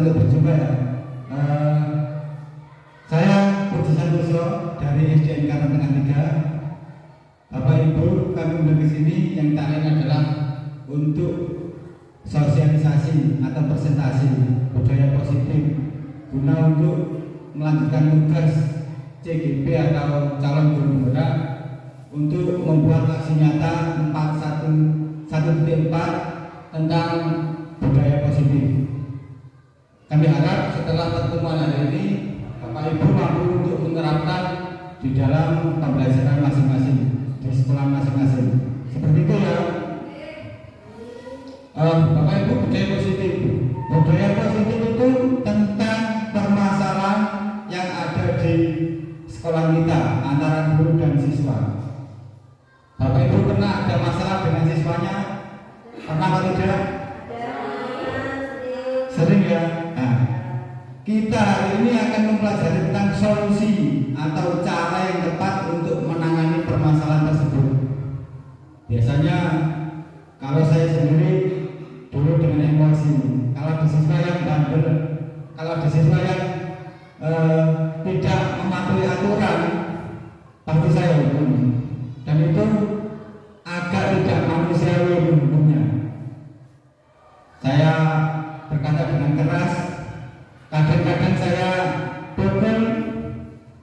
untuk berjumpa ya. Saya Puji Santoso dari SDN Karang Tengah 3. Bapak Ibu, kami undang ke sini yang tak lain adalah untuk sosialisasi atau presentasi budaya positif guna untuk melanjutkan tugas CGP atau calon guru penggerak untuk membuat aksi nyata 1.4 tentang budaya positif. Kami harap setelah pertemuan hari ini Bapak Ibu mampu untuk menerapkan di dalam pembelajaran masing-masing di sekolah masing-masing. Seperti itu ya. Bapak Ibu, budaya positif. Budaya positif itu tentang permasalahan yang ada di sekolah kita antara guru dan siswa. Bapak Ibu pernah ada masalah dengan siswanya? Pernah atau tidak? Sering ya. Nah, kita hari ini akan mempelajari tentang solusi atau cara yang tepat untuk menangani permasalahan tersebut. Biasanya kalau saya sendiri dulu dengan emosi, kalau di siswa yang bandel, kalau di siswa yang tidak mematuhi aturan, pasti saya hukum. Dan itu agak tidak manusiawi hukumnya. Saya berkata dengan keras, kadang-kadang saya pukul,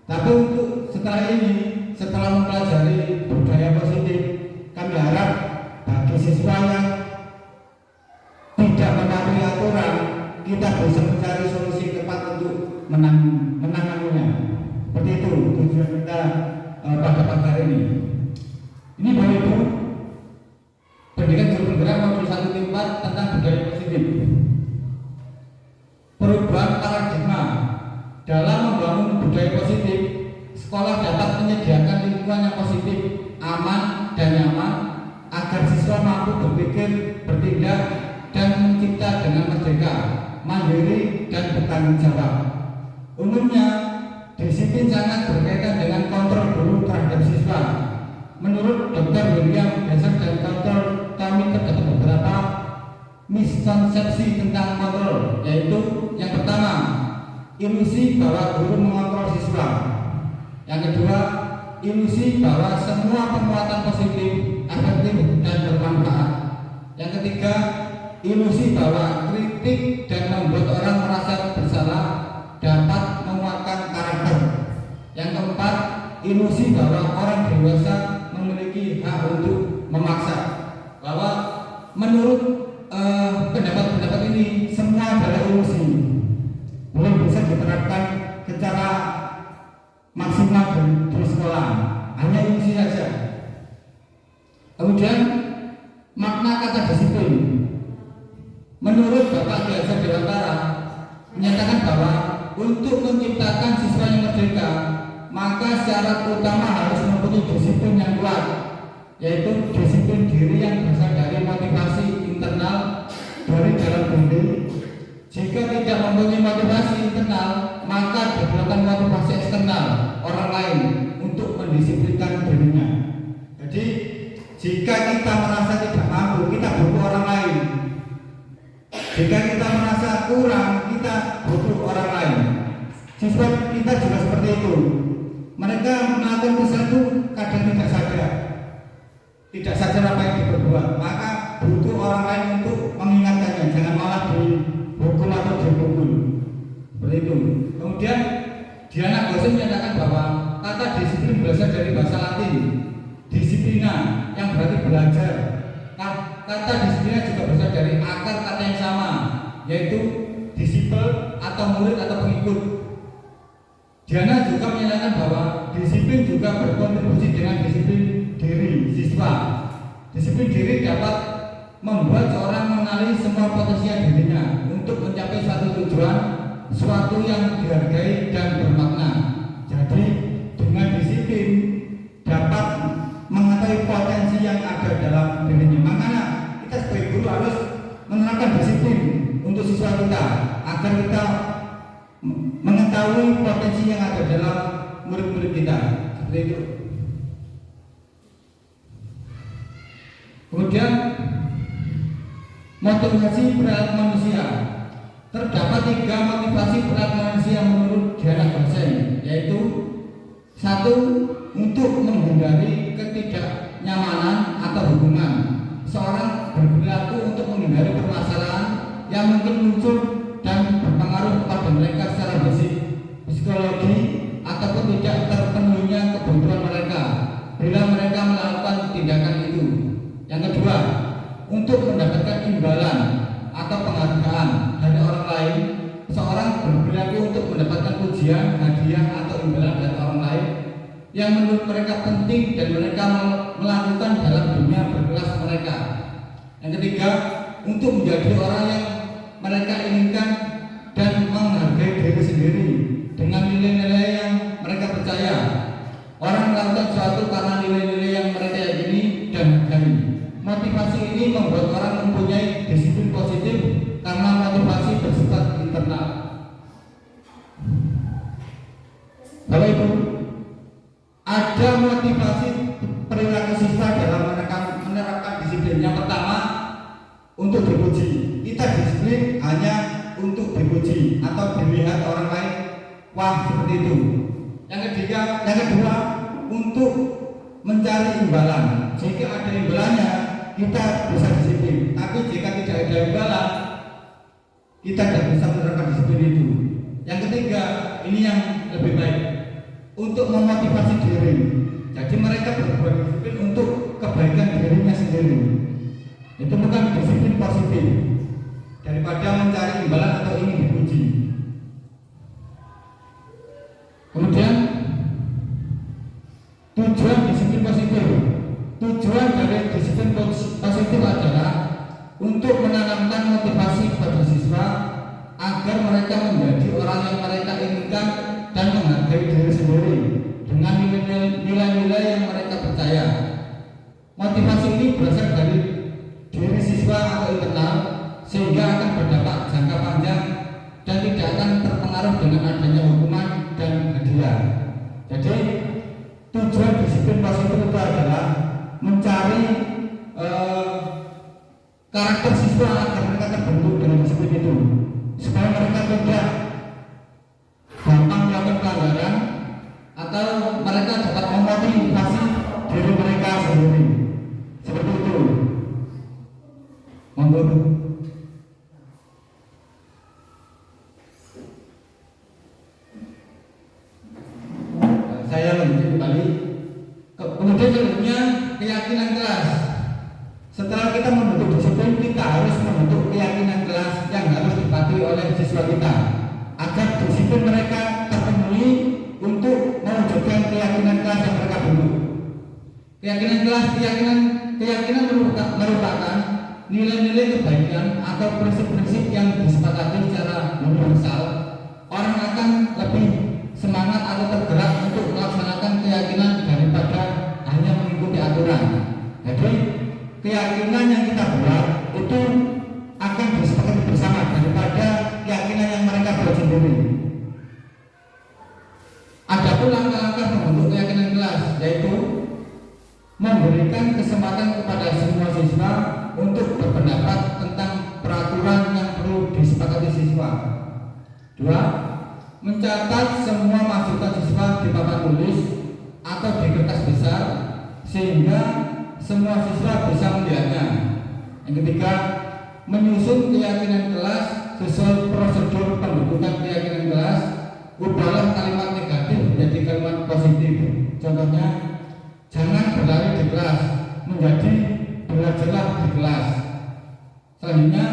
tapi untuk setelah ini, setelah mempelajari budaya positif, kami harap bagi siswa yang tidak mematuhi aturan, kita bisa mencari solusi tepat untuk menanganinya. Seperti itu tujuan kita pada pagi hari ini. Ini Bapak Ibu, pendidikan guru penggerak modul 1.4 tentang budaya positif. Perubahan paradigma dalam membangun budaya positif, sekolah dapat menyediakan lingkungan yang positif, aman dan nyaman agar siswa mampu berpikir, bertindak, dan mencipta dengan merdeka, mandiri, dan bertanggung jawab. Umumnya, disiplin sangat berkaitan dengan kontrol guru terhadap siswa. Menurut Dr. William Besser dan Dr. kami terdapat beberapa miskonsepsi tentang kontrol, yaitu yang pertama, ilusi bahwa guru mengontrol siswa. Yang kedua, ilusi bahwa semua penguatan positif efektif dan bermanfaat. Yang ketiga, ilusi bahwa kritik dan membuat orang merasa bersalah dapat menguatkan karakter. Yang keempat, ilusi bahwa orang dewasa memiliki hak untuk memaksa. Bahwa menurut pendapat-pendapat ini semua adalah ilusi, belum bisa diterapkan secara maksimal di sekolah, hanya ilusi saja. Kemudian makna kata disiplin. Menurut Bapak Biasa Dewantara menyatakan bahwa untuk menciptakan siswa yang merdeka, maka syarat utama harus mempunyai disiplin yang kuat, yaitu disiplin diri yang berasal dari motivasi internal dari dalam diri. Jika tidak mempunyai motivasi internal, maka diperlukan motivasi eksternal orang lain untuk mendisiplinkan dirinya. Jadi jika kita merasa tidak mampu, kita butuh orang lain. Jika kita merasa kurang, kita butuh orang lain. Siswa kita juga seperti itu. Mereka melakukan sesuatu kadang tidak sadar apa yang diperbuat, maka butuh orang lain untuk mengingatkannya, jangan malah dihukum atau dipukul. Seperti itu. Kemudian Diana Gosen menyatakan bahwa kata disiplin berasal dari bahasa Latin disiplina, yang berarti belajar. Kata disiplina juga berasal dari akar kata yang sama, yaitu disiplin atau murid atau pengikut. Diana juga menyatakan bahwa disiplin juga berkontribusi dengan disiplin diri siswa. Disiplin diri dapat membuat seorang mengenali semua potensi dirinya untuk mencapai suatu tujuan, suatu yang dihargai dan bermakna. Jadi dengan disiplin dapat mengetahui potensi yang ada dalam dirinya. Makanya kita sebagai guru harus menerapkan disiplin untuk siswa kita agar kita mengetahui potensi yang ada dalam murid-murid kita. Seperti itu. Kemudian motivasi perilaku manusia. Terdapat 3 motivasi berat manusia menurut Diana Gosen, yaitu 1. Untuk menghindari ketidaknyamanan atau hubungan. Seorang berperilaku untuk menghindari permasalahan yang mungkin muncul dan berpengaruh kepada mereka secara fisik, psikologi, ataupun tidak terpenuhinya kebutuhan mereka bila mereka melakukan tindakan itu. Yang kedua, untuk mendapatkan imbalan atau penghargaan dari orang lain. Seorang berperilaku untuk mendapatkan pujian, hadiah, atau imbalan dari orang lain yang menurut mereka penting dan mereka melakukan dalam dunia berkelas mereka. Yang ketiga, untuk menjadi orang yang mereka inginkan dan menghargai diri sendiri dengan nilai-nilai yang mereka percaya. Orang melakukan sesuatu karena nilai-nilai yang mereka yakini dan hargai. Motivasi ini membuat orang mempunyai disiplin positif karena motivasi bersifat internal. Bapak Ibu, ada motivasi perilaku siswa dalam menerapkan disiplin. Yang pertama, untuk dipuji. Kita disiplin hanya untuk dipuji atau dilihat orang lain, wah seperti itu. Yang kedua, untuk mencari imbalan. Jika ada imbalannya, kita bisa disiplin. Tapi jika tidak ada imbalan, kita tidak bisa menerapkan disiplin itu. Yang ketiga, ini yang lebih baik, untuk memotivasi diri. Jadi mereka berbuat disiplin untuk kebaikan dirinya sendiri. Itu bukan disiplin positif daripada mencari imbalan atau ingin dipuji. Kemudian tujuan disiplin positif. Tujuan dari disiplin positif adalah untuk menanamkan motivasi pada siswa agar mereka menjadi orang yang mereka inginkan dan menghargai diri sendiri dengan nilai-nilai yang mereka percaya. Motivasi ini berasal dari diri siswa atau internal, sehingga akan berdampak jangka panjang dan tidak akan terpengaruh dengan adanya hukuman dan hadiah. Jadi tujuan disiplin positif itu adalah mencari karakter siswa agar mereka terbentuk dengan disiplin itu, supaya mereka tidak gampang melakukan pelanggaran atau mereka dapat memotivasi diri mereka sendiri. Seperti itu. Monggo. Saya lanjut kembali. Kemudian selanjutnya keyakinan kelas. Setelah kita membentuk disiplin, kita harus membentuk keyakinan kelas yang harus dipatuhi oleh siswa kita agar disiplin mereka terpenuhi untuk mewujudkan keyakinan kelas yang mereka bentuk. Keyakinan kelas, keyakinan merupakan nilai-nilai kebaikan atau prinsip-prinsip yang disepakati secara universal. Orang akan lebih semangat atau tergerak untuk melaksanakan keyakinan daripada hanya mengikuti aturan. Jadi keyakinan yang kita buat itu akan disepakati bersama daripada keyakinan yang mereka buat sendiri. Ada pun langkah-langkah membentuk keyakinan kelas, yaitu memberikan kesempatan kepada semua siswa untuk berpendapat tentang peraturan yang perlu disepakati siswa. 2. Mencatat semua masukan siswa di papan tulis atau di kertas besar sehingga semua siswa bisa melihatnya. Yang ketiga, menyusun keyakinan kelas sesuai prosedur pembentukan keyakinan kelas. Ubahlah kalimat negatif menjadi kalimat positif. Contohnya, jangan berlari di kelas menjadi belajarlah di kelas. Selanjutnya,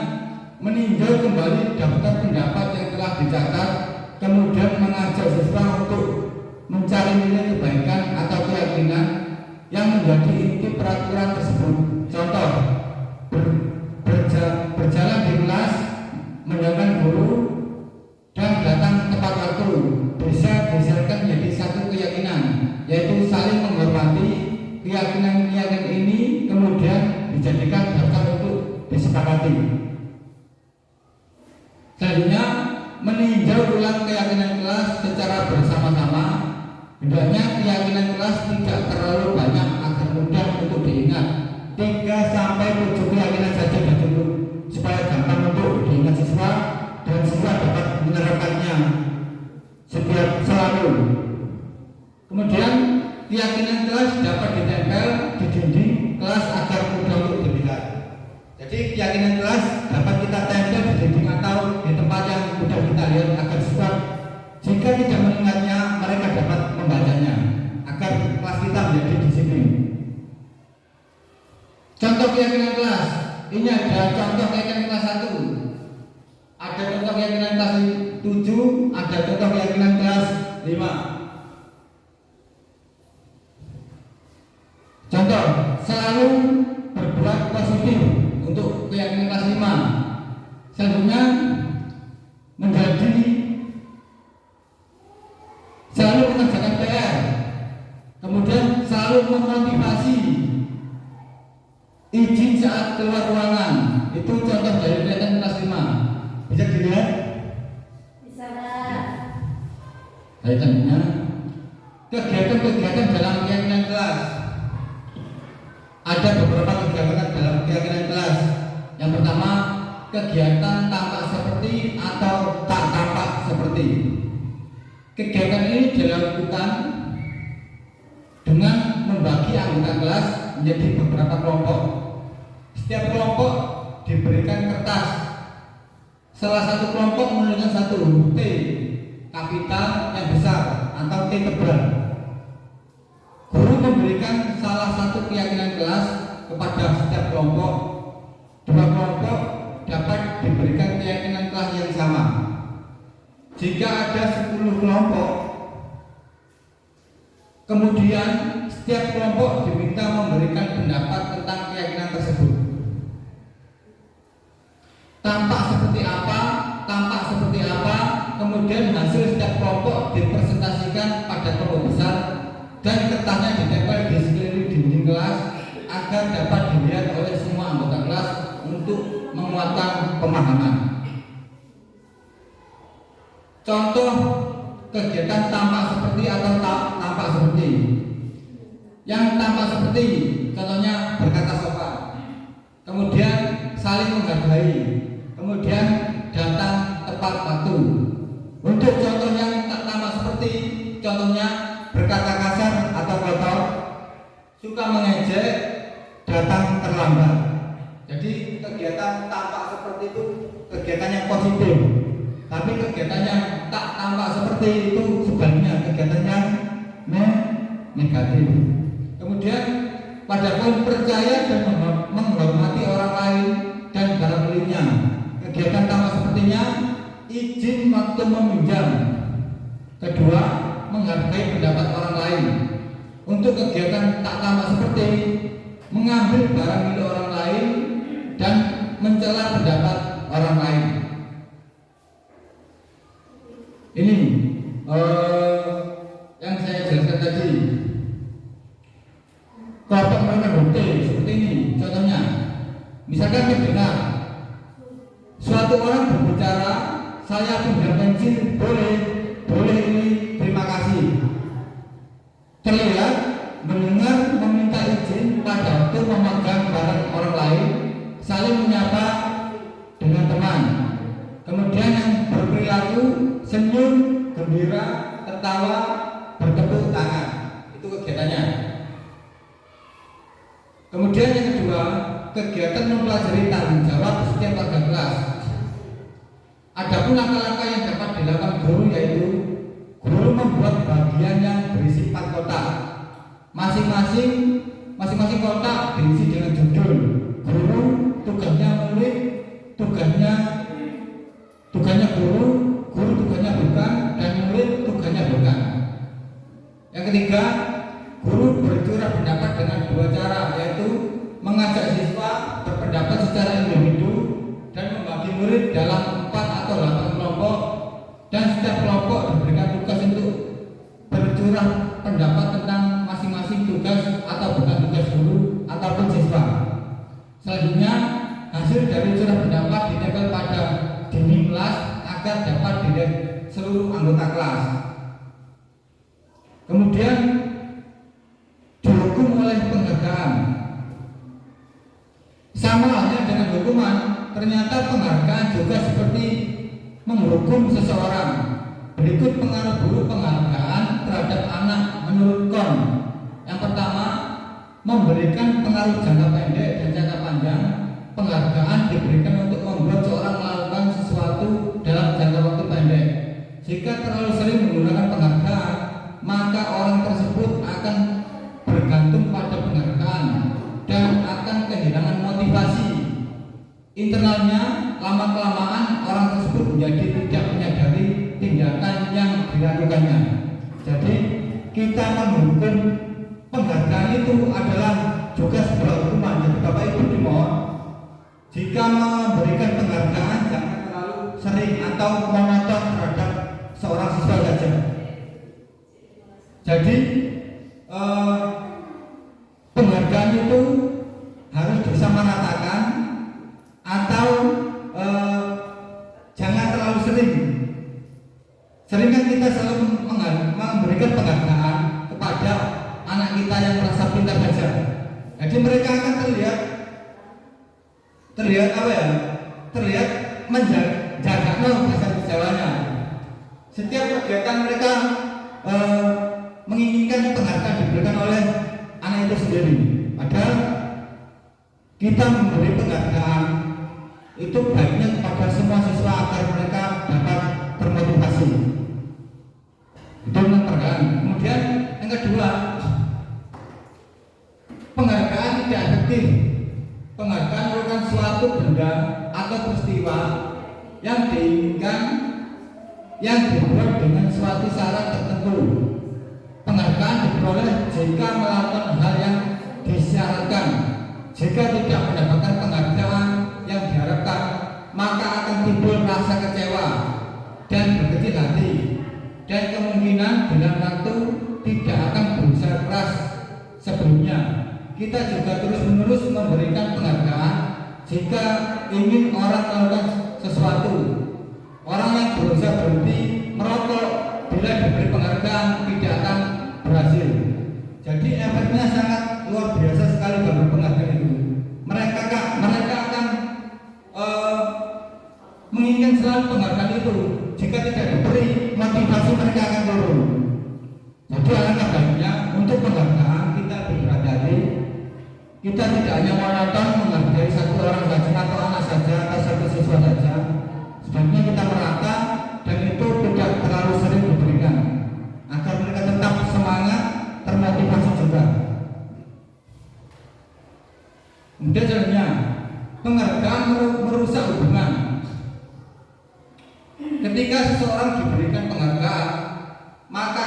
meninjau kembali daftar pendapat yang telah dicatat, kemudian mengajak siswa untuk mencari nilai kebaikan atau keyakinan yang menjadi inti peraturan tersebut. Contoh, berjalan di kelas, menjalankan guru, dan datang tepat waktu bisa diserahkan menjadi satu keyakinan, yaitu saling menghormati. Keyakinan ini kemudian dijadikan dasar untuk disepakati. Selanjutnya, meninjau ulang keyakinan kelas secara bersama-sama. Hendaknya keyakinan kelas tidak terlalu banyak agar mudah untuk diingat. 3 sampai 7 keyakinan saja sudah cukup supaya gampang untuk diingat siswa dan keyakinan kelas dapat ditempel di dinding kelas agar mudah untuk dilihat. Jadi keyakinan kelas dapat kita tempel di dinding atau di tempat yang mudah kita lihat agar sebab jika tidak mengingatnya mereka dapat membacanya agar kelas kita menjadi disiplin. Contoh keyakinan kelas, ini ada contoh keyakinan kelas 1, ada contoh keyakinan kelas 7, ada contoh keyakinan kelas 5. Contoh, selalu berbuat positif untuk keyakinan kelas 5. Selanjutnya menjadi selalu mengerjakan PR, kemudian selalu memotivasi, izin saat keluar ruangan. Itu contoh dari keyakinan kelas 5. Bisa dilihat? Bisa, Pak. Kaitannya kegiatan-kegiatan dalam keyakinan kelas. Ada beberapa kegiatan dalam keyakinan kelas. Yang pertama, kegiatan tampak seperti atau tak tampak seperti. Kegiatan ini dilakukan dengan membagi anggota kelas menjadi beberapa kelompok. Setiap kelompok diberikan kertas. Salah satu kelompok menuliskan satu huruf T kapital yang besar atau T tebal. Guru memberikan salah satu keyakinan kelas kepada setiap kelompok. Dua kelompok dapat diberikan keyakinan kelas yang sama. Jika ada 10 kelompok, kemudian setiap kelompok diminta memberikan pendapat tentang keyakinan tersebut. Tampak seperti apa, kemudian hasil setiap kelompok dipresentasikan pada kelompok besar dan kertasnya ditempel di sekeliling dinding kelas agar dapat dilihat oleh semua anggota kelas untuk menguatkan pemahaman. Contoh kegiatan tampak seperti atau tak tampak seperti. Yang tampak seperti, contohnya berkata sopan, kemudian saling menghargai, kemudian datang tepat waktu. Untuk contoh yang tak tampak seperti, contohnya berkata kasar atau kotor, suka mengejek, datang terlambat. Jadi kegiatan tampak seperti itu kegiatan yang positif. Tapi kegiatan yang tak tampak seperti itu sebaliknya kegiatan yang negatif. Kemudian padahal percaya dan menghormati orang lain dan barang miliknya. Kegiatan tampak sepertinya izin waktu meminjam. Kedua, menghargai pendapat orang lain. Untuk kegiatan tak tampak seperti mengambil barang milik orang lain dan mencela pendapat orang lain. Ini yang saya jelaskan tadi. Kelompok mengerti seperti ini. Contohnya, misalkan mendengar suatu orang berbicara, saya pinjam pensil, boleh ini, terima kasih. Terlihat mendengar meminta izin pada waktu memegang barang orang lain, saling menyapa dengan teman. Kemudian yang berperilaku senyum, gembira, tertawa, bertepuk tangan. Itu kegiatannya. Kemudian yang kedua, kegiatan mempelajari tanggung jawab setiap warga kelas. Adapun langkah-langkah yang dapat dilakukan guru yaitu guru membuat bagian yang berisi 4 kotak. Masing-masing kotak berisi dengan judul. Guru tugasnya murid, tugasnya guru tugasnya bukan, dan murid tugasnya bukan. Yang ketiga, guru bercurah pendapat dengan 2 cara, yaitu mengajak siswa berpendapat secara individu dan membagi murid dalam 4 atau 8 kelompok, dan setiap kelompok diberikan tugas untuk bercurah pendapat tentang masing-masing tugas atau bukan tugas guru ataupun siswa. Selanjutnya, hasil dari curah pendapat ditempel pada dinding kelas agar dapat dilihat seluruh anggota kelas. Kemudian dihukum oleh penghargaan. Sama halnya dengan hukuman, ternyata penghargaan juga seperti menghukum seseorang. Berikut pengaruh buruk penghargaan terhadap anak menurut Kohn. Yang pertama, memberikan pengaruh jangka pendek dan jangka panjang. Penghargaan diberikan untuk membuat seorang melakukan sesuatu dalam jangka waktu pendek. Jika terlalu sering menggunakan penghargaan, maka orang tersebut akan bergantung pada penghargaan dan akan kehilangan motivasi internalnya. Lama-kelamaan orang tersebut menjadi tidak menyadari tindakan yang dilakukannya. Jadi kita menghukum penghargaan itu adalah juga sebuah hukuman. Jadi Bapak Ibu dimohon, jika memberikan penghargaan jangan terlalu sering atau monoton terhadap seorang siswa saja. Jadi penghargaan itu harus disamaratakan atau jangan terlalu sering. Sering kan kita selalu memberikan penghargaan kepada anak kita yang merasa pintar saja. Jadi mereka akan terlihat apa ya? Terlihat menjaga bahasa Jawanya. Setiap kegiatan mereka menginginkan penghargaan diberikan oleh anak itu sendiri. Padahal kita memberi penghargaan itu baiknya kepada semua siswa agar mereka dapat termotivasi. Itu penghargaan. Kemudian yang kedua, penghargaan tidak efektif. Penghargaan merupakan suatu benda atau peristiwa yang diinginkan yang dibuat dengan suatu syarat tertentu. Penghargaan diperoleh jika melakukan hal yang disyaratkan. Jika tidak mendapatkan penghargaan yang diharapkan, maka akan timbul rasa kecewa dan berkecil hati, dan kemungkinan dalam waktu tidak akan berusaha keras sebelumnya. Kita juga terus-menerus memberikan penghargaan jika ingin orang melakukan sesuatu. Orang yang berusaha berhenti merokok bila diberi penghargaan tidak akan berhasil. Jadi efeknya sangat luar biasa sekali bagi penghargaan itu. Mereka akan menginginkan selalu penghargaan itu. Jika tidak diberi, motivasi mereka akan turun. Jadi alangkah baiknya untuk penghargaan kita berhati-hati. Kita tidak hanya monoton menghargai satu orang saja atau anak saja atau satu siswa saja. Sebaiknya kita merata dan itu tidak terlalu sering diberikan agar mereka tetap semangat, termotivasi juga. Kemudian selanjutnya, penghargaan merusak hubungan. Ketika seseorang diberikan penghargaan, maka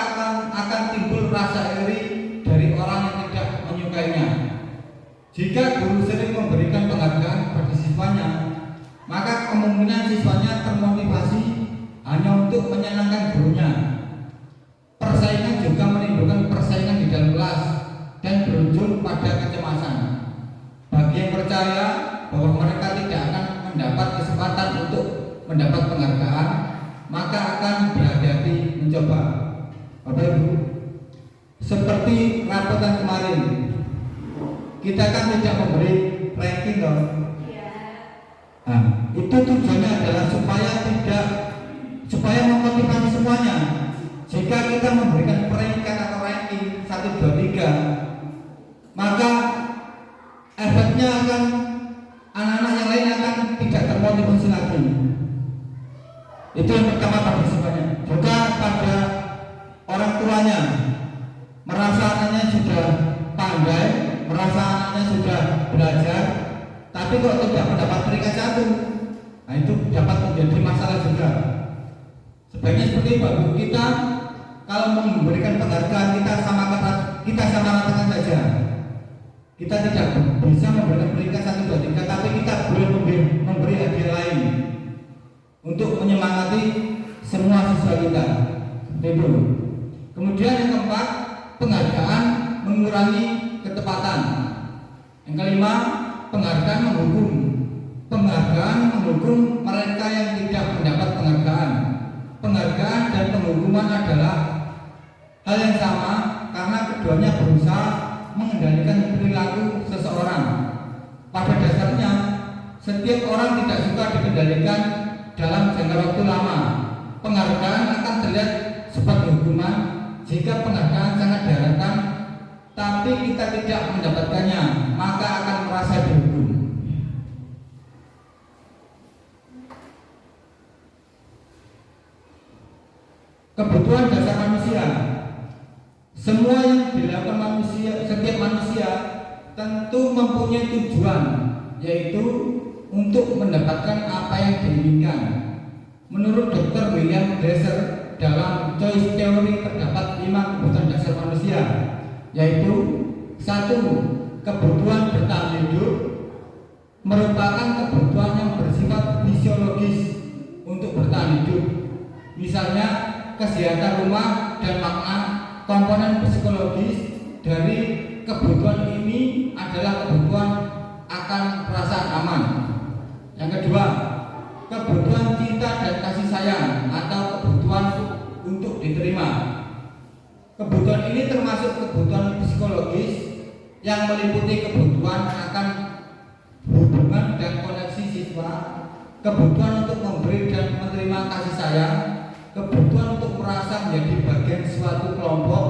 akan timbul rasa iri dari orang yang tidak menyukainya. Jika guru sering memberikan penghargaan kepada siswanya, maka kemungkinan siswanya termotivasi hanya untuk menyenangkan gurunya. Persaingan juga menimbulkan persaingan di dalam kelas dan berujung pada kecemasan. Bagi yang percaya bahwa mereka tidak akan mendapat kesempatan untuk mendapat penghargaan, maka akan berhati-hati mencoba. Bapak Ibu, seperti rapotan kemarin, kita kan tidak memberi ranking loh. Nah, itu tujuannya adalah supaya memotivasi semuanya. Jika kita memberikan peringkat atau ranking 1, 2, 3, maka efeknya akan anak-anak yang lain akan tidak termotivasi lagi. Itu yang pertama pada siswanya. Juga pada orang tuanya, merasa anaknya sudah pandai, merasa anaknya sudah belajar, tapi kok tidak mendapat peringkat 1, nah itu dapat menjadi masalah juga. Sebaiknya seperti bapak kita, kalau memberikan penghargaan kita sama ratakan saja. Kita tidak bisa memberikan peringkat 1, 2, 3, tapi kita boleh memberi hadiah lain untuk menyemangati semua siswa kita. Itu. Kemudian yang keempat, penghargaan mengurangi ketepatan. Yang kelima, penghargaan menghukum. Penghargaan menghukum mereka yang tidak mendapat penghargaan. Penghargaan dan penghukuman adalah hal yang sama karena keduanya berusaha mengendalikan perilaku seseorang. Pada dasarnya, setiap orang tidak suka dikendalikan dalam jangka waktu lama. Penghargaan akan terlihat sebagai hukuman jika penghargaan sangat diharapkan tapi kita tidak mendapatkannya, maka akan merasa dihukum. Kebutuhan dasar manusia. Semua yang dilakukan manusia, setiap manusia tentu mempunyai tujuan, yaitu untuk mendapatkan apa yang diinginkan. Menurut Dr. William Glasser, dalam choice theory terdapat 5 kebutuhan dasar manusia, yaitu 1. Kebutuhan bertahan hidup merupakan kebutuhan yang bersifat fisiologis untuk bertahan hidup. Misalnya, kesehatan rumah dan makna. Komponen psikologis dari kebutuhan ini adalah kebutuhan akan perasaan aman. Yang kedua, kebutuhan cinta dan kasih sayang atau kebutuhan untuk diterima. Kebutuhan ini termasuk kebutuhan psikologis yang meliputi kebutuhan akan hubungan dan koneksi siswa, kebutuhan untuk memberi dan menerima kasih sayang, kebutuhan untuk merasa menjadi bagian suatu kelompok,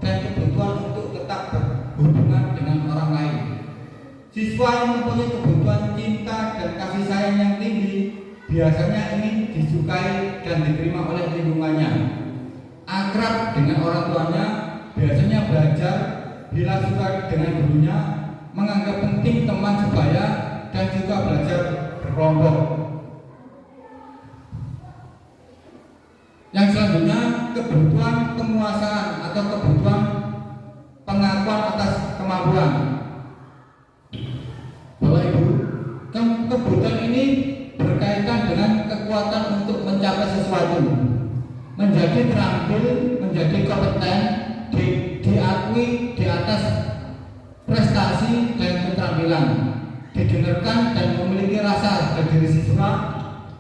dan kebutuhan untuk tetap berhubungan dengan orang lain. Siswa yang mempunyai kebutuhan cinta dan kasih sayang yang tinggi biasanya ingin disukai dan diterima oleh lingkungannya, akrab dengan orang tuanya, biasanya belajar bila suka dengan gurunya, menganggap penting teman sebaya, dan juga belajar berkelompok. Yang selanjutnya, kebutuhan penguasaan atau kebutuhan pengakuan atas kemampuan. Bapak Ibu, kebutuhan ini berkaitan dengan kekuatan untuk mencapai sesuatu, menjadi terampil, menjadi kompeten, diakui di atas prestasi dan keterampilan, didengarkan dan memiliki rasa harga diri siswa.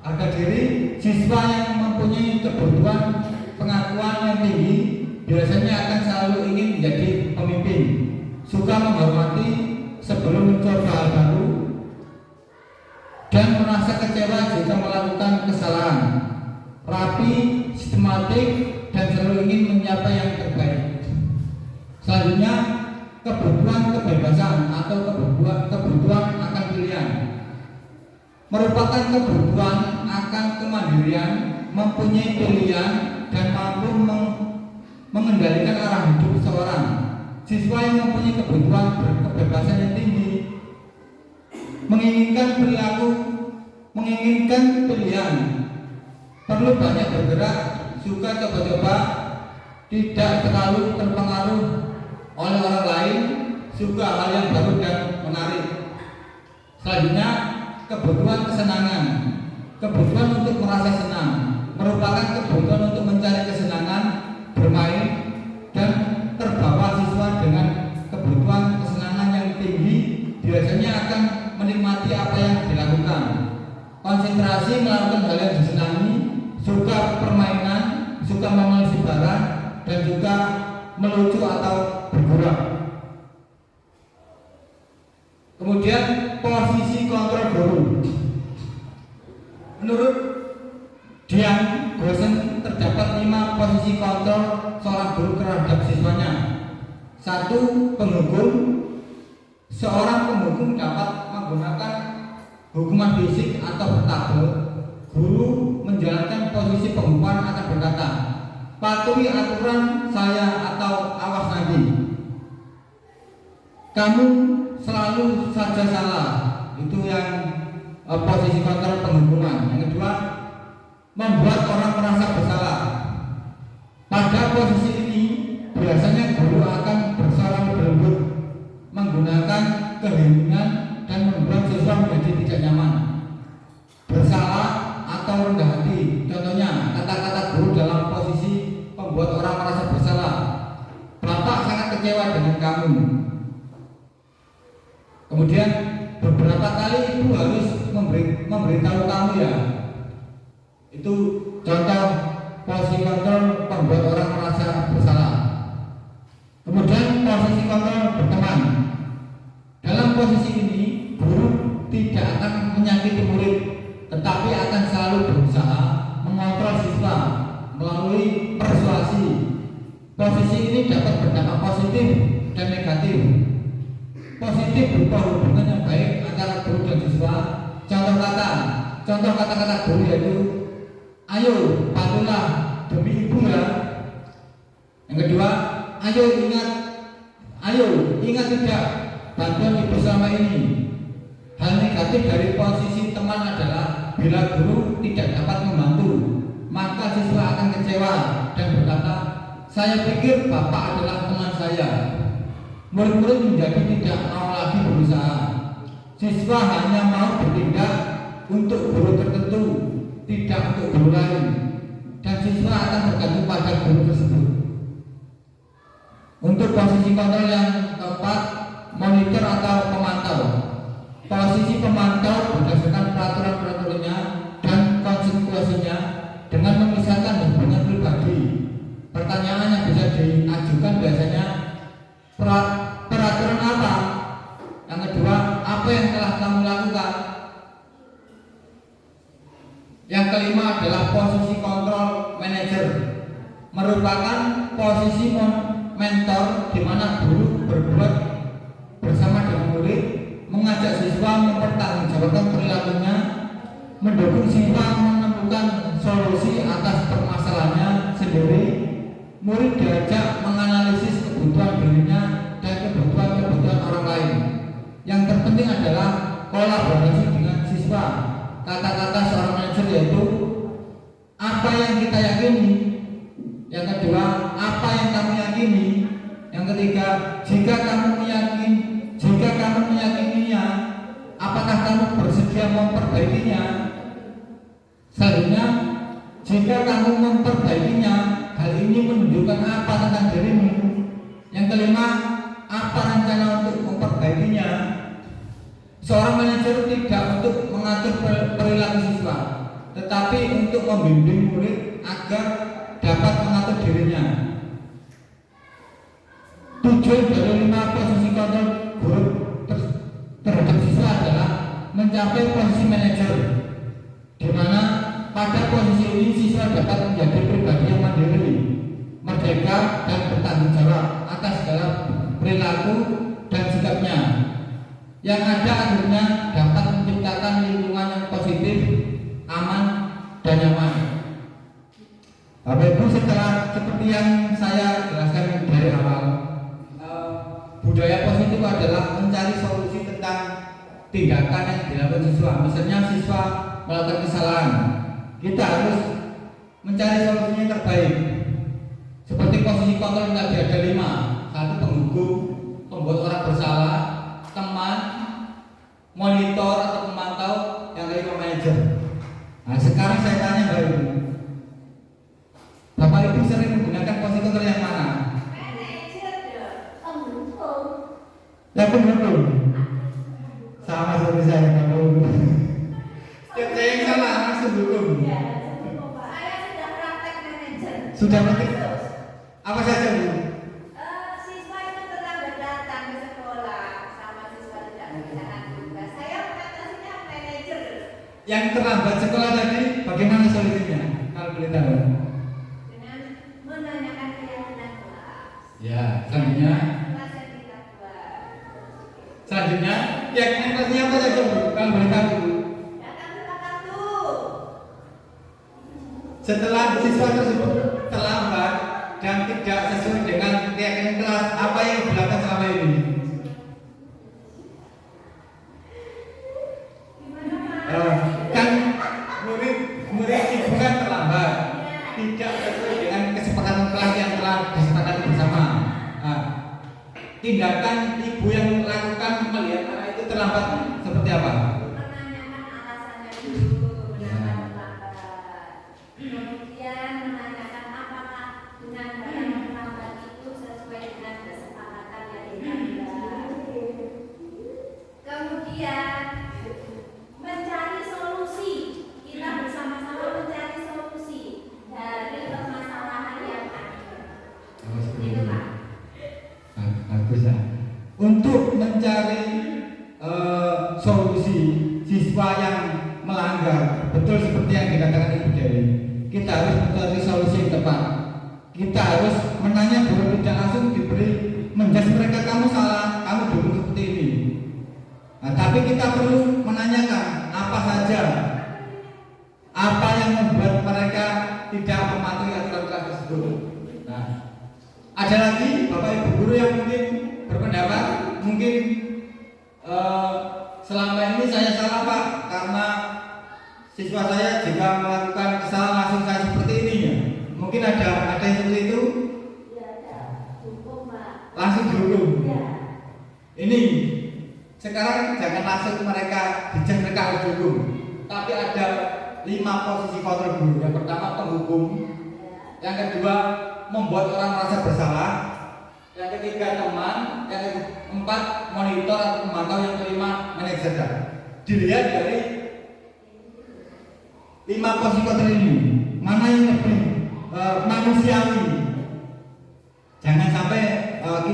Harga diri siswa yang mempunyai kebutuhan pengakuan yang tinggi biasanya akan selalu ingin menjadi pemimpin, suka menghormati sebelum mencoba hal baru, dan merasa kecewa jika melakukan kesalahan, rapi, sistematik, dan selalu ingin mencapai yang terbaik. Selanjutnya, kebutuhan kebebasan atau kebutuhan akan pilihan merupakan kebutuhan akan kemandirian, mempunyai pilihan, dan mampu mengendalikan arah hidup seseorang. Siswa yang mempunyai kebutuhan kebebasan yang tinggi menginginkan pilihan, perlu banyak bergerak, suka coba-coba, tidak terlalu terpengaruh oleh orang lain, suka hal yang baru dan menarik. Selanjutnya, kebutuhan kesenangan. Kebutuhan untuk merasa senang merupakan kebutuhan untuk mencari kesenangan, bermain, dan terbawa. Siswa dengan kebutuhan kesenangan yang tinggi biasanya akan menikmati apa yang dilakukan, konsentrasi melakukan hal yang disenangi, suka permainan, suka mengisi barang, dan juga melucu atau bergerak. Kemudian posisi kontrol guru. Menurut Dian Gosen terdapat 5 posisi kontrol seorang guru terhadap siswanya. 1. Penghukum. Seorang penghukum dapat menggunakan hukuman fisik atau bertabel. Guru menjalankan posisi penghukuman akan berkata, patuhi aturan saya atau awas nanti. Kamu selalu saja salah. Itu yang posisi kontrol penghukuman. Yang kedua, membuat orang merasa bersalah. Pada posisi ini biasanya guru akan bersuara berlembut, menggunakan keheningan, dan membuat siswa menjadi tidak nyaman, bersalah atau rendah hati. Contohnya, kata-kata guru dalam posisi membuat orang merasa bersalah. Bapak sangat kecewa dengan kamu. Kemudian beberapa kali ibu harus memberitahu kamu ya. Itu contoh posisi kontrol membuat orang merasa bersalah. Kemudian posisi kontrol berteman. Dalam posisi ini guru tidak akan menyakiti murid, tetapi akan selalu berusaha mengontrol siswa melalui persuasi. Posisi ini dapat berdampak positif dan negatif. Positif berupa hubungan yang baik antara guru dan siswa. Contoh kata-kata guru yaitu, ayo patulah demi ibu ya. Yang kedua, ayo ingat tidak bantuan ibu selama ini. Hal negatif dari posisi teman adalah bila guru tidak dapat membantu, maka siswa akan kecewa dan berkata, saya pikir bapak adalah teman saya. Murid-murid menjadi tidak mau lagi berusaha. Siswa hanya mau bertindak untuk guru tertentu, tidak untuk guru lain, dan siswa akan bergantung pada guru tersebut. Untuk posisi kontrol yang keempat, monitor atau pemantau. Posisi pemantau berdasarkan peraturan-peraturannya dan konsekuensinya dengan memisahkan hubungan pribadi. Pertanyaan yang bisa diajukan biasanya, peraturan apa? Yang kedua, apa yang telah kamu lakukan? Yang kelima adalah posisi kontrol manager, merupakan posisi mentor di mana guru berbuat bersama dengan murid, mengajak siswa mempertanggungjawabkan perilakunya, mendukung siswa menemukan solusi atas permasalahannya sendiri. Murid diajak menganalisis kebutuhan dirinya dan kebutuhan orang lain. Yang terpenting adalah kolaborasi dengan siswa. Kata-kata seorang manajer yaitu, apa yang kita yakini. Yang kedua, apa yang kamu yakini. Yang ketiga, jika kamu meyakininya, apakah kamu bersedia memperbaikinya? Selanjutnya, jika kamu memperbaikinya, hal ini menunjukkan apa tentang dirimu. Yang kelima, apa rencana untuk memperbaikinya? Seorang manajer tidak untuk mengatur perilaku siswa, tetapi untuk membimbing murid agar dapat mengatur dirinya. Tujuan dari 5 posisi kontrol guru terhadap siswa adalah mencapai posisi manajer, di mana pada posisi ini siswa dapat menjadi pribadi yang mandiri, merdeka dan bertanggung jawab atas segala perilaku dan sikapnya. Yang ada akhirnya dapat menciptakan lingkungan yang positif, aman, dan nyaman. Bapak Ibu, seperti yang saya jelaskan dari awal, budaya positif adalah mencari solusi tentang tindakan yang dilakukan siswa. Misalnya siswa melakukan kesalahan, kita harus mencari solusinya yang terbaik. Seperti posisi kontrol yang tadi ada 5. 1 penghukum, pembuat orang bersalah, teman, monitor atau pemantau, yang kelima manajer. Nah, sekarang saya tanya Bapak Ibu, Bapak Ibu sering menggunakan posisi kontrol yang mana? Ya penghukum. Sama seperti saya penghukum. Setiap saya yang salah langsung hukum. Saya sudah praktek manajer. Sudah praktek. Apa saja Bu? Siswa itu terlambat datang ke sekolah, sama siswa tidak mengerjakan tugas. Saya mengatasinya manajer. Yang terlambat sekolah tadi bagaimana solusinya? Kalau boleh tahu. Dengan menanyakan keyakinan kelas. Ya, selanjutnya. Kelas yang kita buat. Selanjutnya, keyakinan kelasnya apa saja Bu? Kalau boleh tahu. Datang tepat waktu. Setelah siswa tersebut terlambat dan tidak sesuai dengan keyakinan kelas, apa yang dilakukan selama ini? Kan murid ibu kan terlambat, tidak sesuai dengan kesepakatan kelas yang telah disepakati bersama. Nah, tindakan ibu yang lakukan melihat anak itu terlambat seperti apa? Menanyakan alasannya dulu, kenapa terlambat. Kemudian menanyakan apakah dengan datang terlambat itu sesuai dengan kesepakatan yang dilakukan. Kemudian mencari solusi. Kita bersama-sama mencari solusi dari permasalahan yang ada. Itu Pak. Bagus ya. Untuk mencari solusi siswa yang melanggar, betul seperti yang dikatakan Ibu Dewi, kita harus mencari solusi yang tepat. Kita harus menanya guru, tidak langsung diberi menjudge mereka, kamu salah, kamu dulu seperti ini. Nah, tapi kita perlu menanyakan apa saja, apa yang membuat mereka tidak mematuhi aturan tersebut. Nah, ada lagi Bapak Ibu guru yang mungkin berpendapat, mungkin selama ini saya salah Pak, karena siswa saya jika melakukan kesalahan langsung saya seperti ini ya. Mungkin ada yang seperti itu? Ya, ada. Hukum, Pak. Langsung dihukum. Ya. Ini sekarang jangan langsung mereka dijudge, mereka harus dihukum. Tapi ada 5 posisi kontrol guru. Yang pertama penghukum, yang kedua membuat orang merasa bersalah, yang ketiga teman, yang keempat monitor atau pemantau, yang kelima manajer. Dilihat dari 5 posisi kontrol ini, mana yang lebih manusiawi. Jangan sampai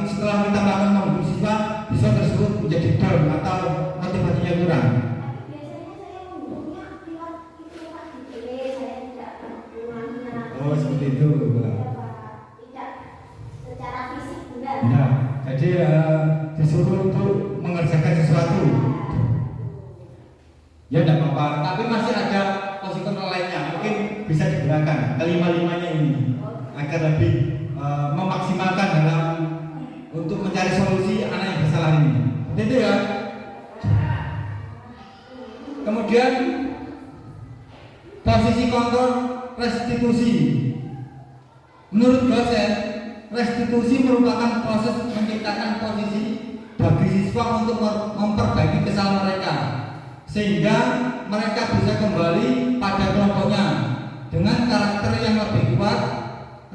setelah kita melakukan menghukum siswa, siswa tersebut menjadi down atau motivasinya kurang. Biasanya saya menghukumnya lewat itu Pak, di TV, saya tidak mengulangnya. Oh, seperti itu. Ya, Pak. Tidak secara fisik benar. Nah, jadi disuruh untuk mengerjakan sesuatu. Ya tidak apa-apa, tapi masih ada posisi kontrol lainnya, mungkin bisa digunakan kelima-limanya ini agar lebih memaksimalkan dalam untuk mencari solusi anak yang bersalah ini. Seperti itu ya. Kemudian posisi kontrol restitusi. Menurut dosen, restitusi merupakan proses menciptakan posisi bagi siswa untuk memperbaiki kesalahan mereka, sehingga mereka bisa kembali pada kelompoknya dengan karakter yang lebih kuat.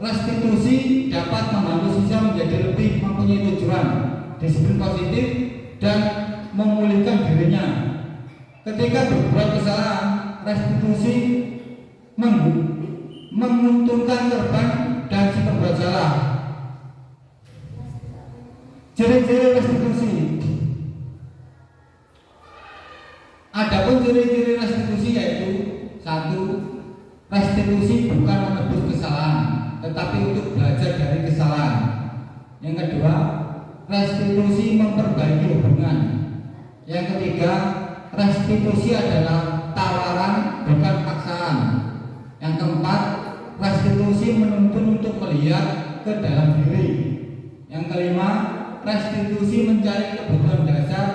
Restitusi dapat membantu siswa menjadi lebih mempunyai tujuan, disiplin positif, dan memulihkan dirinya. Ketika berbuat kesalahan, restitusi menguntungkan korban dan si pembuat salah. Ciri-ciri restitusi. Adapun ciri-ciri restitusi yaitu 1. Restitusi bukan menebus kesalahan, tetapi untuk belajar dari kesalahan. Yang kedua, restitusi memperbaiki hubungan. Yang ketiga, restitusi adalah tawaran bukan paksaan. Yang keempat, restitusi menuntun untuk melihat ke dalam diri. Yang kelima, restitusi mencari kebutuhan dasar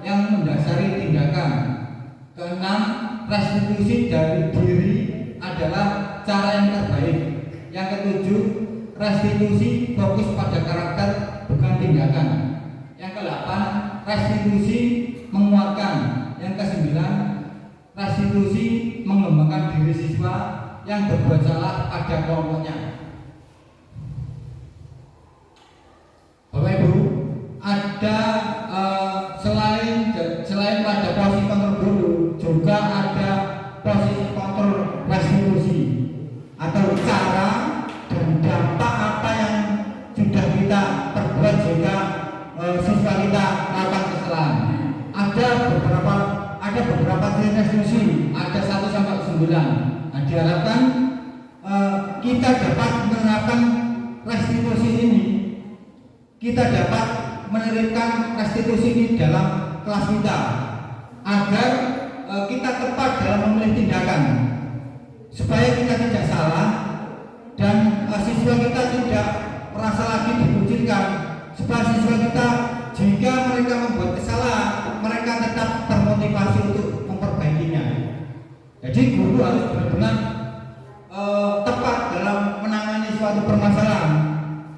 yang mendasari tindakan. Keenam, restitusi dari diri adalah cara yang terbaik. Yang ketujuh, restitusi fokus pada karakter bukan tindakan. Yang kedelapan, restitusi menguatkan. Yang kesembilan, restitusi mengembangkan diri siswa yang berbuat salah pada kelompoknya. Bapak Ibu, ada selain pada posisi kontrol guru, juga ada posisi kontrol restitusi atau cara dan dampak apa yang sudah kita perbuat sehingga siswa kita melakukan kesalahan. Ada beberapa jenis restitusi, ada 1 sampai 9. Nah, diharapkan kita dapat menerapkan restitusi ini. Kita dapat menerapkan restitusi ini dalam kelas kita agar kita tepat dalam memilih tindakan, supaya kita tidak salah dan siswa kita tidak merasa lagi dikucilkan, supaya siswa kita jika mereka membuat kesalahan mereka tetap termotivasi untuk memperbaikinya. Jadi guru harus benar-benar tepat dalam menangani suatu permasalahan